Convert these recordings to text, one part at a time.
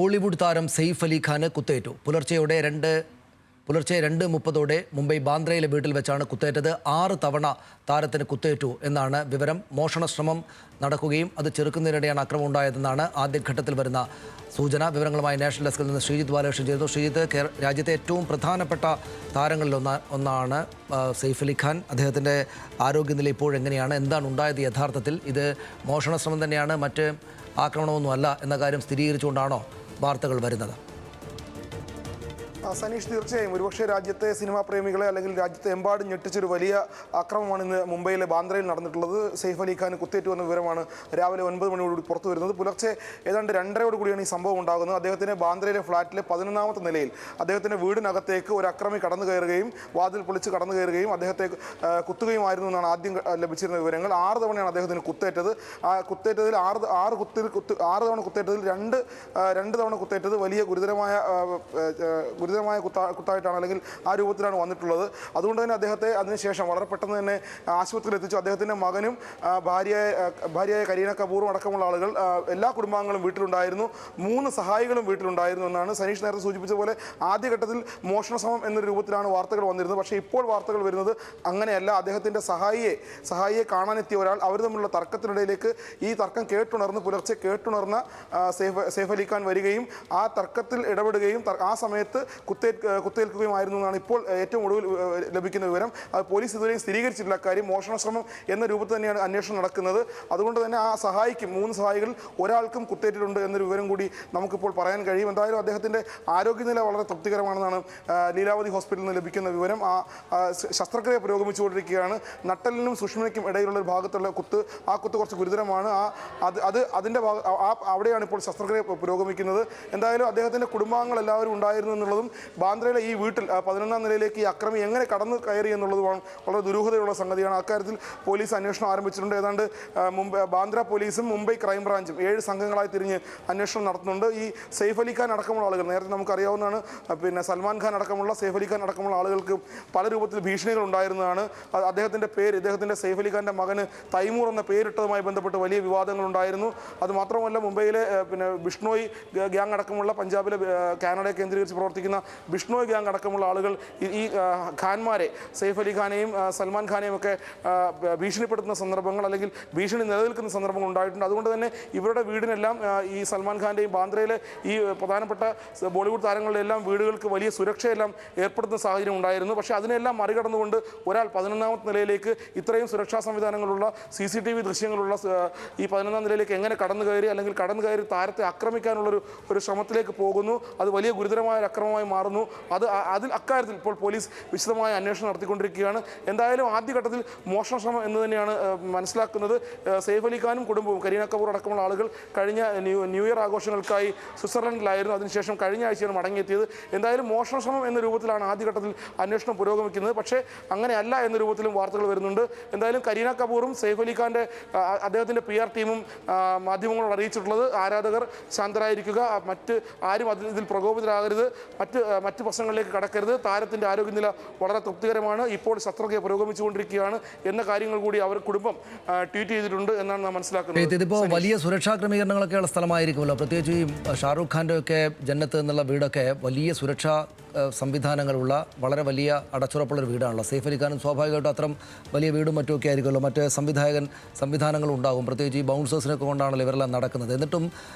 ബോളിവുഡ് താരം സെയ്ഫ് അലി ഖാന് കുത്തേറ്റു. പുലർച്ചെ 2:30 മുംബൈ ബാന്ദ്രയിലെ വീട്ടിൽ വെച്ചാണ് കുത്തേറ്റത്. 6 തവണ താരത്തിന് കുത്തേറ്റു എന്നാണ് വിവരം. മോഷണ ശ്രമം നടക്കുകയും അത് ചെറുക്കുന്നതിനിടെയാണ് ആക്രമണം ഉണ്ടായതെന്നാണ് ആദ്യഘട്ടത്തിൽ വരുന്ന സൂചന. വിവരങ്ങളുമായി നാഷണൽ ഡെസ്കിൽ നിന്ന് ശ്രീജിത്ത് ബാലകൃഷ്ണൻ ചെയ്തു. ശ്രീജിത്ത്, രാജ്യത്തെ ഏറ്റവും പ്രധാനപ്പെട്ട താരങ്ങളിൽ ഒന്നാണ് സെയ്ഫ് അലി ഖാൻ. അദ്ദേഹത്തിൻ്റെ ആരോഗ്യനില ഇപ്പോഴെങ്ങനെയാണ്? എന്താണ് ഉണ്ടായത് യഥാർത്ഥത്തിൽ? ഇത് മോഷണ ശ്രമം തന്നെയാണ്, മറ്റ് ആക്രമണമൊന്നുമല്ല എന്ന കാര്യം സ്ഥിരീകരിച്ചുകൊണ്ടാണോ വാർത്തകൾ വരുന്നത്? സനീഷ്, തീർച്ചയായും ഒരുപക്ഷെ രാജ്യത്തെ സിനിമാ പ്രേമികളെ അല്ലെങ്കിൽ രാജ്യത്തെ എമ്പാടും ഞെട്ടിച്ചൊരു വലിയ ആക്രമണമാണ് ഇന്ന് മുംബൈയിലെ ബാന്ദ്രയിൽ നടന്നിട്ടുള്ളത്. സെയ്ഫ് അലി ഖാൻ കുത്തേറ്റു എന്ന വിവരമാണ് രാവിലെ 9 മണിയോടുകൂടി പുറത്തു വരുന്നത്. പുലർച്ചെ ഏതാണ്ട് 2:30 കൂടിയാണ് ഈ സംഭവം ഉണ്ടാകുന്നത്. അദ്ദേഹത്തിന് ബാന്ദ്രയിലെ ഫ്ളാറ്റിലെ 11ാമത്തെ നിലയിൽ അദ്ദേഹത്തിൻ്റെ വീടിനകത്തേക്ക് ഒരു അക്രമി കടന്നു കയറുകയും വാതിൽ പൊളിച്ച് കടന്നു കയറുകയും അദ്ദേഹത്തെ കുത്തുകയുമായിരുന്നു എന്നാണ് ആദ്യം ലഭിച്ചിരുന്ന വിവരങ്ങൾ. 6 തവണയാണ് അദ്ദേഹത്തിന് കുത്തേറ്റത്. ആ കുത്തേറ്റതിൽ 6 തവണ കുത്തേറ്റതിൽ രണ്ട് തവണ കുത്തേറ്റത് വലിയ ഗുരുതരമായ കുത്തായിട്ടാണ്, അല്ലെങ്കിൽ ആ രൂപത്തിലാണ് വന്നിട്ടുള്ളത്. അതുകൊണ്ട് തന്നെ അദ്ദേഹത്തെ അതിനുശേഷം വളരെ പെട്ടെന്ന് തന്നെ ആശുപത്രിയിൽ എത്തിച്ചു. അദ്ദേഹത്തിൻ്റെ മകനും ഭാര്യയായ കരീന കപൂറും അടക്കമുള്ള ആളുകൾ, എല്ലാ കുടുംബാംഗങ്ങളും വീട്ടിലുണ്ടായിരുന്നു. 3 സഹായികളും വീട്ടിലുണ്ടായിരുന്നു എന്നാണ് സനീഷ് നേരത്തെ സൂചിപ്പിച്ച പോലെ. ആദ്യഘട്ടത്തിൽ മോഷണ ശ്രമം എന്നൊരു രൂപത്തിലാണ് വാർത്തകൾ വന്നിരുന്നത്. പക്ഷേ ഇപ്പോൾ വാർത്തകൾ വരുന്നത് അങ്ങനെയല്ല. അദ്ദേഹത്തിൻ്റെ സഹായിയെ കാണാനെത്തിയ ഒരാൾ, അവർ തമ്മിലുള്ള തർക്കത്തിനിടയിലേക്ക് ഈ തർക്കം കേട്ടുണർന്ന സെയ്ഫ് അലി ഖാൻ വരികയും ആ തർക്കത്തിൽ ഇടപെടുകയും ആ സമയത്ത് കുത്തേൽക്കുകയുമായിരുന്നു എന്നാണ് ഇപ്പോൾ ഏറ്റവും ഒടുവിൽ ലഭിക്കുന്ന വിവരം. പോലീസ് ഇതുവരെയും സ്ഥിരീകരിച്ചിട്ടില്ല കാര്യം. മോഷണ ശ്രമം എന്ന രൂപത്തിൽ തന്നെയാണ് അന്വേഷണം നടക്കുന്നത്. അതുകൊണ്ട് തന്നെ ആ 3 സഹായികൾ ഒരാൾക്കും കുത്തേറ്റിട്ടുണ്ട് എന്നൊരു വിവരം കൂടി നമുക്കിപ്പോൾ പറയാൻ കഴിയും. എന്തായാലും അദ്ദേഹത്തിൻ്റെ ആരോഗ്യനില വളരെ തൃപ്തികരമാണെന്നാണ് ലീലാവതി ഹോസ്പിറ്റലിൽ നിന്ന് ലഭിക്കുന്ന വിവരം. ശസ്ത്രക്രിയ പുരോഗമിച്ചുകൊണ്ടിരിക്കുകയാണ്. നട്ടലിനും സുഷ്മയ്ക്കും ഇടയിലുള്ള ഒരു ഭാഗത്തുള്ള കുത്ത് കുറച്ച് ഗുരുതരമാണ്. അവിടെയാണ് ഇപ്പോൾ ശസ്ത്രക്രിയ പുരോഗമിക്കുന്നത്. എന്തായാലും അദ്ദേഹത്തിൻ്റെ കുടുംബാംഗങ്ങൾ എല്ലാവരും ഉണ്ടായിരുന്നു എന്നുള്ളതും ബാന്ദ്രയിലെ ഈ വീട്ടിൽ 11ാം നിലയിലേക്ക് ഈ അക്രമി എങ്ങനെ കടന്നു കയറി എന്നുള്ളതുമാണ് വളരെ ദുരൂഹതയുള്ള സംഗതിയാണ്. അക്കാര്യത്തിൽ പോലീസ് അന്വേഷണം ആരംഭിച്ചിട്ടുണ്ട്. ഏതാണ്ട് ബാന്ദ്ര പോലീസും മുംബൈ ക്രൈംബ്രാഞ്ചും 7 സംഘങ്ങളായി തിരിഞ്ഞ് അന്വേഷണം നടത്തുന്നുണ്ട്. ഈ സെയ്ഫ് അലി ഖാൻ അടക്കമുള്ള ആളുകൾ, നേരത്തെ നമുക്കറിയാവുന്നതാണ്, പിന്നെ സൽമാൻ ഖാൻ അടക്കമുള്ള സെയ്ഫ് അലി ഖാൻ അടക്കമുള്ള ആളുകൾക്ക് പല രൂപത്തിൽ ഭീഷണികൾ ഉണ്ടായിരുന്നതാണ്. ഇദ്ദേഹത്തിൻ്റെ സെയ്ഫ് അലി ഖാൻ്റെ മകന് തൈമൂർ എന്ന പേരിട്ടതുമായി ബന്ധപ്പെട്ട് വലിയ വിവാദങ്ങൾ ഉണ്ടായിരുന്നു. അതുമാത്രമല്ല, മുംബൈയിലെ ബിഷ്ണോയ് ഗ്യാങ് അടക്കമുള്ള പഞ്ചാബിലെ കാനഡയെ കേന്ദ്രീകരിച്ച് പ്രവർത്തിക്കുന്ന ബിഷ്ണോയ് ഗ്യാങ് അടക്കമുള്ള ആളുകൾ ഈ ഖാൻമാരെ, സെയ്ഫ് അലി ഖാനെയും സൽമാൻ ഖാനെയും ഒക്കെ ഭീഷണിപ്പെടുത്തുന്ന സന്ദർഭങ്ങൾ, അല്ലെങ്കിൽ ഭീഷണി നിലനിൽക്കുന്ന സന്ദർഭങ്ങൾ ഉണ്ടായിട്ടുണ്ട്. അതുകൊണ്ട് തന്നെ ഇവരുടെ വീടിനെല്ലാം, ഈ സൽമാൻ ഖാൻ്റെയും ബാന്ദ്രയിലെ ഈ പ്രധാനപ്പെട്ട ബോളിവുഡ് താരങ്ങളുടെ എല്ലാം വീടുകൾക്ക് വലിയ സുരക്ഷയെല്ലാം ഏർപ്പെടുത്തുന്ന സാഹചര്യം ഉണ്ടായിരുന്നു. പക്ഷേ അതിനെല്ലാം മറികടന്നുകൊണ്ട് ഒരാൾ 11ാമത്തെ നിലയിലേക്ക്, ഇത്രയും സുരക്ഷാ സംവിധാനങ്ങളുള്ള CCTV ദൃശ്യങ്ങളുള്ള ഈ 11ാം നിലയിലേക്ക് എങ്ങനെ കടന്നു കയറി താരത്തെ ആക്രമിക്കാനുള്ളൊരു ശ്രമത്തിലേക്ക് പോകുന്നു. അത് വലിയ ഗുരുതരമായ അക്രമമായി മാറുന്നു. അക്കാര്യത്തിൽ ഇപ്പോൾ പോലീസ് വിശദമായ അന്വേഷണം നടത്തിക്കൊണ്ടിരിക്കുകയാണ്. എന്തായാലും ആദ്യഘട്ടത്തിൽ മോഷണ ശ്രമം എന്ന് തന്നെയാണ് മനസ്സിലാക്കുന്നത്. സെയ്ഫ് അലി ഖാനും കുടുംബവും, കരീന കപൂർ അടക്കമുള്ള ആളുകൾ കഴിഞ്ഞ ന്യൂ ഇയർ ആഘോഷങ്ങൾക്കായി സ്വിറ്റ്സർലൻഡിലായിരുന്നു. അതിനുശേഷം കഴിഞ്ഞ ആഴ്ചയാണ് മടങ്ങിയെത്തിയത്. എന്തായാലും മോഷണ ശ്രമം എന്ന രൂപത്തിലാണ് ആദ്യഘട്ടത്തിൽ അന്വേഷണം പുരോഗമിക്കുന്നത്. പക്ഷേ അങ്ങനെയല്ല എന്ന രൂപത്തിലും വാർത്തകൾ വരുന്നുണ്ട്. എന്തായാലും കരീന കപൂറും സെയ്ഫ് അലി ഖാൻ്റെ അദ്ദേഹത്തിൻ്റെ PR ടീമും മാധ്യമങ്ങളോട് അറിയിച്ചിട്ടുള്ളത്, ആരാധകർ ശാന്തരായിരിക്കുക, മറ്റ് ആരും ഇതിൽ പ്രകോപിതരാകരുത്, മറ്റ് പ്രശ്നങ്ങളിലേക്ക് കടക്കരുത്, താരത്തിൻ്റെ ആരോഗ്യനില വളരെ തൃപ്തികരമാണ്, ഇപ്പോൾ ശസ്ത്രക്രിയ പുരോഗമിച്ചുകൊണ്ടിരിക്കുകയാണ് എന്ന കാര്യങ്ങൾ കൂടി അവർ കുടുംബം ട്വീറ്റ് ചെയ്തിട്ടുണ്ട് എന്നാണ് നാം മനസ്സിലാക്കുന്നത്. ഇതിപ്പോൾ വലിയ സുരക്ഷാ ക്രമീകരണങ്ങളൊക്കെയുള്ള സ്ഥലമായിരിക്കുമല്ലോ. പ്രത്യേകിച്ച് ഈ ഷാറൂഖ് ഖാൻ്റെ ഒക്കെ ജന്നത്ത് എന്നുള്ള വീടൊക്കെ വലിയ സുരക്ഷാ സംവിധാനങ്ങളുള്ള വളരെ വലിയ അടച്ചുറപ്പുള്ളൊരു വീടാണല്ലോ. സെയ്ഫ് അലി ഖാനും സ്വാഭാവികമായിട്ടും അത്തരം വലിയ വീടും മറ്റുമൊക്കെ ആയിരിക്കുമല്ലോ. മറ്റ് സംവിധാനങ്ങളും ഉണ്ടാകും. പ്രത്യേകിച്ച് ഈ ബൗൺസേഴ്സിനൊക്കെ കൊണ്ടാണല്ലോ ഇവരെല്ലാം നടക്കുന്നത്. എന്നിട്ടും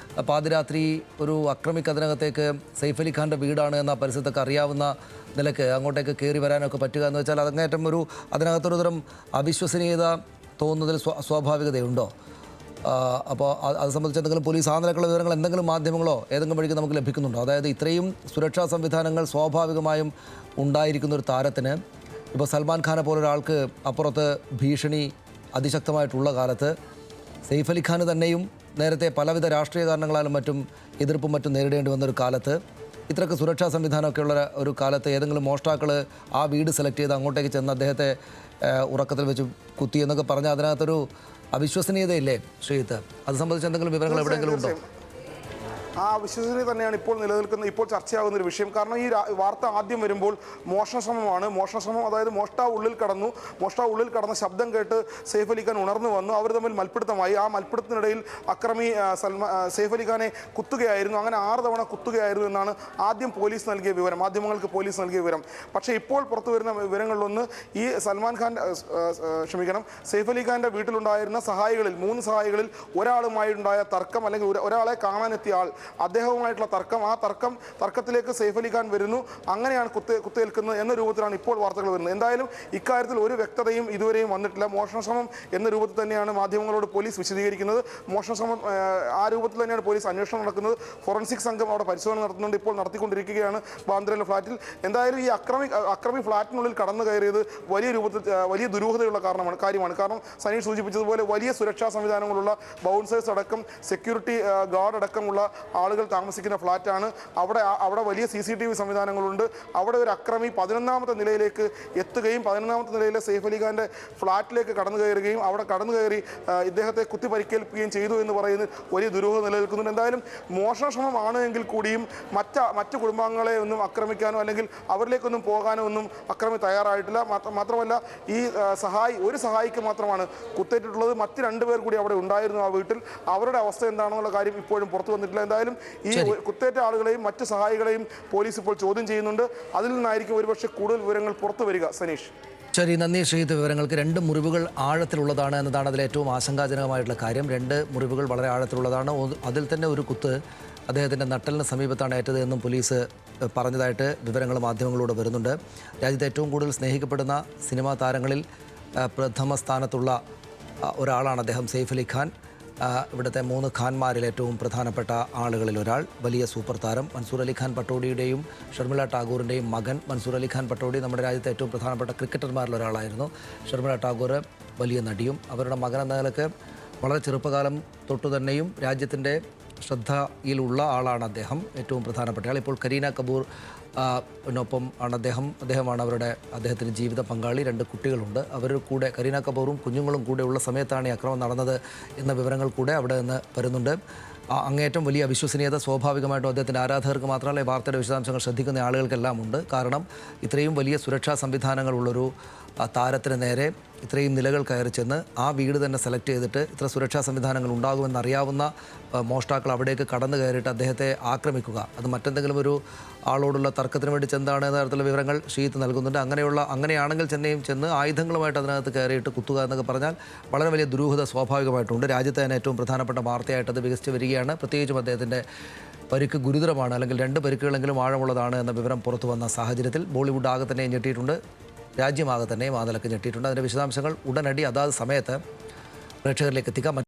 പാതിരാത്രി ഒരു അക്രമിക്ക് അതിനകത്തേക്ക് സെയ്ഫ് അലി ഖാൻ്റെ വീടാണ് എന്ന പരിസരത്തൊക്കെ അറിയാവുന്ന നിലയ്ക്ക് അങ്ങോട്ടേക്ക് കയറി വരാനൊക്കെ പറ്റുക എന്ന് വെച്ചാൽ അതങ്ങേറ്റം അതിനകത്തൊരു തരം അവിശ്വസനീയത തോന്നുന്നതിൽ സ്വാഭാവികതയുണ്ടോ? അപ്പോൾ അത് സംബന്ധിച്ച് എന്തെങ്കിലും പോലീസ് ആ നിലക്കുള്ള വിവരങ്ങൾ എന്തെങ്കിലും മാധ്യമങ്ങളോ ഏതെങ്കിലും വഴിക്ക് നമുക്ക് ലഭിക്കുന്നുണ്ടോ? അതായത് ഇത്രയും സുരക്ഷാ സംവിധാനങ്ങൾ സ്വാഭാവികമായും ഉണ്ടായിരിക്കുന്ന ഒരു താരത്തിന്, ഇപ്പോൾ സൽമാൻ ഖാനെ പോലൊരാൾക്ക് അപ്പുറത്ത് ഭീഷണി അതിശക്തമായിട്ടുള്ള കാലത്ത്, സെയ്ഫ് അലി ഖാന് തന്നെയും നേരത്തെ പലവിധ രാഷ്ട്രീയ കാരണങ്ങളാലും മറ്റും എതിർപ്പും മറ്റും നേരിടേണ്ടി വന്നൊരു കാലത്ത്, ഇത്രയ്ക്ക് സുരക്ഷാ സംവിധാനമൊക്കെയുള്ള ഒരു കാലത്ത് ഏതെങ്കിലും മോഷ്ടാക്കൾ ആ വീട് സെലക്ട് ചെയ്ത് അങ്ങോട്ടേക്ക് ചെന്ന് അദ്ദേഹത്തെ ഉറക്കത്തിൽ വെച്ച് കുത്തി എന്നൊക്കെ പറഞ്ഞാൽ അതിനകത്തൊരു അവിശ്വസനീയതയില്ലേ ശ്രീജിത്ത്? അത് സംബന്ധിച്ച് എന്തെങ്കിലും വിവരങ്ങൾ എവിടെയെങ്കിലും ഉണ്ടോ? ആ വിശ്വസനീയത തന്നെയാണ് ഇപ്പോൾ നിലനിൽക്കുന്ന ഇപ്പോൾ ചർച്ചയാകുന്ന ഒരു വിഷയം. കാരണം ഈ വാർത്ത ആദ്യം വരുമ്പോൾ മോഷണശ്രമമാണ്. മോഷണശ്രമം അതായത് മോഷ്ടാവ് ഉള്ളിൽ കടന്ന ശബ്ദം കേട്ട് സെയ്ഫ് അലി ഖാൻ ഉണർന്നു വന്നു. അവർ തമ്മിൽ മൽപ്പിടുത്തമായി. ആ മൽപ്പിടുത്തത്തിനിടയിൽ അക്രമി സെയ്ഫ് അലി ഖാനെ കുത്തുകയായിരുന്നു. അങ്ങനെ 6 തവണ കുത്തുകയായിരുന്നു എന്നാണ് ആദ്യം പോലീസ് നൽകിയ വിവരം, മാധ്യമങ്ങൾക്ക് പോലീസ് നൽകിയ വിവരം. പക്ഷേ ഇപ്പോൾ പുറത്തു വരുന്ന വിവരങ്ങളിലൊന്ന് ഈ സെയ്ഫ് അലി ഖാന്റെ വീട്ടിലുണ്ടായിരുന്ന സഹായികളിൽ 3 സഹായികളിൽ ഒരാളുമായിട്ടുണ്ടായ തർക്കം, അല്ലെങ്കിൽ ഒരാളെ കാണാനെത്തിയ ആൾ, അദ്ദേഹവുമായിട്ടുള്ള തർക്കം, ആ തർക്കത്തിലേക്ക് സെയ്ഫ് അലി ഖാൻ വരുന്നു. അങ്ങനെയാണ് കുത്തേൽക്കുന്നത് എന്ന രൂപത്തിലാണ് ഇപ്പോൾ വാർത്തകൾ വരുന്നത്. എന്തായാലും ഇക്കാര്യത്തിൽ ഒരു വ്യക്തതയും ഇതുവരെയും വന്നിട്ടില്ല. മോഷണശ്രമം എന്ന രൂപത്തിൽ തന്നെയാണ് മാധ്യമങ്ങളോട് പോലീസ് വിശദീകരിക്കുന്നത്. മോഷണശ്രമം ആ രൂപത്തിൽ തന്നെയാണ് പോലീസ് അന്വേഷണം നടക്കുന്നത്. ഫോറൻസിക് സംഘം അവിടെ പരിശോധന നടത്തുന്നുണ്ട്, ഇപ്പോൾ നടത്തിക്കൊണ്ടിരിക്കുകയാണ് ബാന്ദ്രയിലെ ഫ്ലാറ്റിൽ. എന്തായാലും ഈ അക്രമി ഫ്ലാറ്റിനുള്ളിൽ കടന്നു കയറിയത് വലിയ ദുരൂഹതയുള്ള കാര്യമാണ്. കാരണം സനീഷ് സൂചിപ്പിച്ചതുപോലെ വലിയ സുരക്ഷാ സംവിധാനങ്ങളുള്ള ബൗൺസേഴ്സ് അടക്കം സെക്യൂരിറ്റി ഗാർഡ് അടക്കമുള്ള ആളുകൾ താമസിക്കുന്ന ഫ്ലാറ്റാണ്. അവിടെ വലിയ CCTV സംവിധാനങ്ങളുണ്ട്. അവിടെ ഒരു അക്രമി 11ാമത്തെ നിലയിലേക്ക് എത്തുകയും 11ാമത്തെ നിലയിലെ സെയ്ഫ് അലി ഖാന്റെ ഫ്ലാറ്റിലേക്ക് കടന്നു കയറുകയും അവിടെ കടന്നു കയറി ഇദ്ദേഹത്തെ കുത്തി പരിക്കേൽപ്പിക്കുകയും ചെയ്തു എന്ന് പറയുന്ന വലിയ ദുരൂഹത നിലനിൽക്കുന്നുണ്ട്. എന്തായാലും മോഷണശ്രമമാണ് എങ്കിൽ കൂടിയും മറ്റ് കുടുംബാംഗങ്ങളെ ഒന്നും ആക്രമിക്കാനോ അല്ലെങ്കിൽ അവരിലേക്കൊന്നും പോകാനോ ഒന്നും അക്രമി തയ്യാറായിട്ടില്ല. മാത്രമല്ല ഈ ഒരു സഹായിക്ക് മാത്രമാണ് കുത്തേറ്റിട്ടുള്ളത്. മറ്റ് 2 പേർ കൂടി അവിടെ ഉണ്ടായിരുന്നു ആ വീട്ടിൽ. അവരുടെ അവസ്ഥ എന്താണെന്നുള്ള കാര്യം ഇപ്പോഴും പുറത്തു വന്നിട്ടില്ല. എന്തായാലും ഈ കുത്തേറ്റ ആളുകളെയും മറ്റ് സഹായികളെയും പോലീസ് ഇപ്പോൾ ചോദ്യം ചെയ്യുന്നുണ്ട്. അതിൽ നിന്നായിരിക്കും ഒരുപക്ഷെ കൂടുതൽ വിവരങ്ങൾ പുറത്തു വരിക. സനീഷ്. ശരി, നന്ദി ശ്രീജിത്ത്. വിവരങ്ങൾക്ക് 2 മുറിവുകൾ ആഴത്തിലുള്ളതാണ് എന്നതാണ് അതിൽ ഏറ്റവും ആശങ്കാജനകമായിട്ടുള്ള കാര്യം. 2 മുറിവുകൾ വളരെ ആഴത്തിലുള്ളതാണ്. അതിൽ തന്നെ ഒരു കുത്ത് അദ്ദേഹത്തിൻ്റെ നട്ടലിന് സമീപത്താണ് ഏറ്റത് എന്നും പോലീസ് പറഞ്ഞതായിട്ട് വിവരങ്ങൾ മാധ്യമങ്ങളോട് വരുന്നുണ്ട്. രാജ്യത്തെ ഏറ്റവും കൂടുതൽ സ്നേഹിക്കപ്പെടുന്ന സിനിമാ താരങ്ങളിൽ പ്രഥമ സ്ഥാനത്തുള്ള ഒരാളാണ് അദ്ദേഹം, സെയ്ഫ് അലി ഖാൻ. ഇവിടുത്തെ 3 ഖാൻമാരിൽ ഏറ്റവും പ്രധാനപ്പെട്ട ആളുകളിൽ ഒരാൾ, വലിയ സൂപ്പർ താരം. മൻസൂർ അലി ഖാൻ പട്ടോഡിയുടെയും ഷർമിള ടാഗോറിൻ്റെയും മകൻ. മൻസൂർ അലി ഖാൻ പട്ടോഡി നമ്മുടെ രാജ്യത്തെ ഏറ്റവും പ്രധാനപ്പെട്ട ക്രിക്കറ്റർമാരിൽ ഒരാളായിരുന്നു. ഷർമിള ടാഗോർ വലിയ നടിയും. അവരുടെ മകൻ എന്ന നിലക്ക് വളരെ ചെറുപ്പകാലം തൊട്ടു തന്നെയും രാജ്യത്തിൻ്റെ ശ്രദ്ധയിലുള്ള ആളാണ് അദ്ദേഹം, ഏറ്റവും പ്രധാനപ്പെട്ട ആൾ. ഇപ്പോൾ കരീന കപൂർ നൊപ്പം ആണ് അദ്ദേഹമാണ് അദ്ദേഹത്തിൻ്റെ ജീവിത പങ്കാളി. 2 കുട്ടികളുണ്ട്. അവർ കൂടെ, കരീന കപൂറും കുഞ്ഞുങ്ങളും കൂടെ ഉള്ള സമയത്താണ് ഈ അക്രമം നടന്നത് എന്ന വിവരങ്ങൾ കൂടെ അവിടെ നിന്ന് വരുന്നുണ്ട്. അങ്ങേറ്റം വലിയ വിശ്വസനീയത സ്വാഭാവികമായിട്ടും അദ്ദേഹത്തിൻ്റെ ആരാധകർക്ക് മാത്രമല്ല, ഈ വാർത്തയുടെ വിശദാംശങ്ങൾ ശ്രദ്ധിക്കുന്ന ആളുകൾക്കെല്ലാം ഉണ്ട്. കാരണം ഇത്രയും വലിയ സുരക്ഷാ സംവിധാനങ്ങളുള്ളൊരു താരത്തിന് നേരെ ഇത്രയും നിലകൾ കയറി ചെന്ന് ആ വീട് തന്നെ സെലക്ട് ചെയ്തിട്ട് ഇത്ര സുരക്ഷാ സംവിധാനങ്ങൾ ഉണ്ടാകുമെന്നറിയാവുന്ന മോഷ്ടാക്കൾ അവിടേക്ക് കടന്നു കയറിയിട്ട് അദ്ദേഹത്തെ ആക്രമിക്കുക, അത് മറ്റെന്തെങ്കിലും ഒരു ആളോടുള്ള തർക്കത്തിന് വേണ്ടി ചെന്താണ് എന്ന തരത്തിലുള്ള വിവരങ്ങൾ ഷീത്ത് നൽകുന്നുണ്ട്. അങ്ങനെയാണെങ്കിൽ ചെന്ന് ആയുധങ്ങളുമായിട്ട് അതിനകത്ത് കയറിയിട്ട് കുത്തുക എന്നൊക്കെ പറഞ്ഞാൽ വളരെ വലിയ ദുരൂഹത സ്വാഭാവികമായിട്ടുണ്ട്. രാജ്യത്തെ തന്നെ ഏറ്റവും പ്രധാനപ്പെട്ട വാർത്തയായിട്ട് അത് വികസിച്ച് വരികയാണ്. പ്രത്യേകിച്ചും അദ്ദേഹത്തിൻ്റെ പരിക്ക് ഗുരുതരമാണ്, അല്ലെങ്കിൽ 2 പരിക്കുകളെങ്കിലും ആഴമുള്ളതാണ് എന്ന വിവരം പുറത്തു വന്ന സാഹചര്യത്തിൽ ബോളിവുഡ് ആകെ തന്നെ ഞെട്ടിയിട്ടുണ്ട്. രാജ്യമാകെ തന്നെ ആ നിലക്ക് ഞെട്ടിയിട്ടുണ്ട്. അതിൻ്റെ വിശദാംശങ്ങൾ ഉടനടി അതാത് സമയത്ത് പ്രേക്ഷകരിലേക്ക് എത്തിക്കാം.